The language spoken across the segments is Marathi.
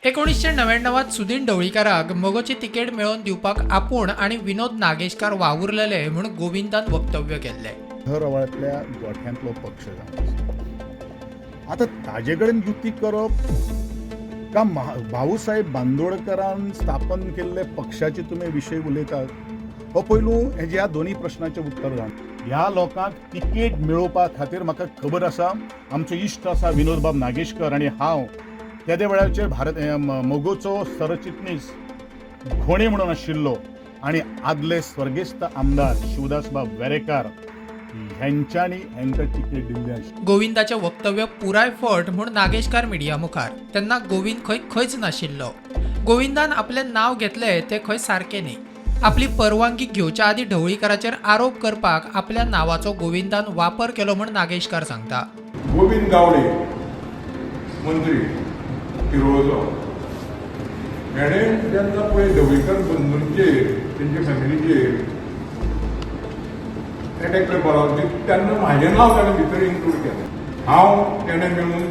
1999 सुदीन ढवळीकाराक मोगोची तिकेट मेळोवन दिवपाक आपूण आणि विनोद नागेशकार वावुरलेले म्हणून गोविंदान वक्तव्य केल्ले. रवाळ्यातल्या गोठ्यांतलो पक्ष आता ताजे कडेन युती करप का भाऊसाहेब बांदोडकरान स्थापन केल्ले पक्षाचे तुम्ही विशय उलयतात? हो पयलू हेजे ह्या दोन्ही प्रश्नाचे उत्तर घाल. ह्या लोकांक तिकेट मेळोवपा खातीर म्हाका खबर आसा, आमचो इश्ट आसा विनोदबाब नागेशकर आनी हांव त्या वेळाचेर मोगोचो सरचिटणीस घोणे म्हणून आशिल्लो आणि आदले स्वर्गेस्त आमदार शिवदासबाब वेरेकार ह्यांच्यानी हांकां तिकेट दिल्ली आशिल्ली. गोविंदाचे वक्तव्य पुराय फट म्हूण नागेशकार मिडिया मुखार. तेन्ना गोविंद खंयच नाशिल्लो. गोविंदान आपले नाव घेतले ते खंय सारके न्ही. आपली परवानगी घेवच्या आधी ढवळीकाराचेर आरोप करपाक आपल्या नावाचो गोविंदान वापर केलो म्हूण नागेशकार सांगता. गोविंद गावडे मंत्री शिरोळचो हेणे जेन्ना पळय ढवळीकर बंधूंचेर तेंचे फॅमिलीचेर एटॅक करपाक लागलो तेन्ना म्हाजें नांव ताणें भितर इन्क्लूड केलें. हांव तेणें मेळून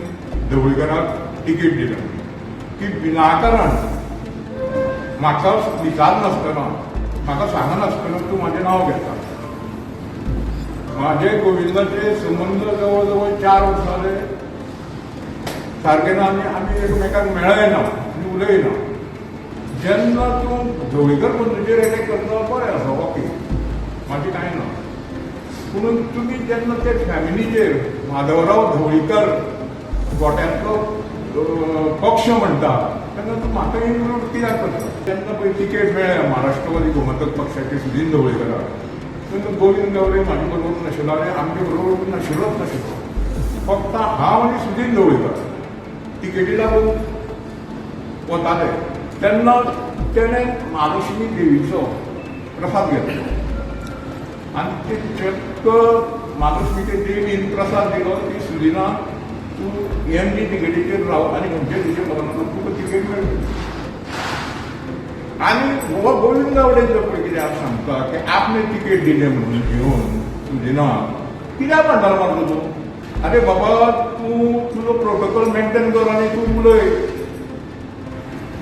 ढवळीकराक तिकेट दिली की विनाकारण म्हाका विचारनासतना म्हाका सांगनासतना तूं म्हाजें नांव घेता. म्हाजे गोविंदाचे संबंद जवळ जवळ 4 वर्सां जाले सारके ना आमी एकमेकांक मेळयना आनी उलयना. जेन्ना तूं ढवळीकर बंधूचेर एटॅक करता बरें आसा ओके म्हाजें कांय ना. पूण तुमी जेन्ना ते फॅमिलीचेर माधवराव ढवळीकर गोट्यांतलो पक्ष म्हणटा तेन्ना तूं म्हाका इन्क्लूड कित्याक करता? तेन्ना पळय तिकेट मेळ्ळें महाराष्ट्रवादी गोमंतक पक्षाचे सुदीन ढवळीकराक. तेन्ना गोविंद गावडे म्हाजे बरोबर नाशिल्लो आनी आमचे बरोबर नाशिल्लोच नाशिल्लो. फक्त हांव आनी सुदीन ढवळीकर तिकेटी लागून वताले. तेन्ना तेणें महालक्ष्मी देवीचो प्रसाद घेतलो आनी ते चक्क महालक्ष्मीचे देवीन प्रसाद दिलो की सुदिना तूं एमजी तिकेटीचेर राव आनी खंयचे तुजे बरोबर तुका तिकेट मेळटली. आनी हो गोविंद गावडेचो पळय कित्याक सांगता की आपणे तिकेट दिले म्हणून घेवन सुदिना कित्याक म्हणटालो मारलो तूं? अरे बाबा तूं तुजो प्रोटोकॉल मेंटेन कर आनी तूं उलय.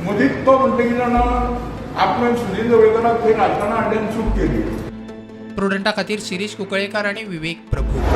मदींच तो म्हणटा कितें जाणा आपणें सुदीन ढवळीकराक थंय राजकारणा हाडल्यान चूक केली. प्रुडंटा खातीर शिरीष कुंकळेकार आणि विवेक प्रभू.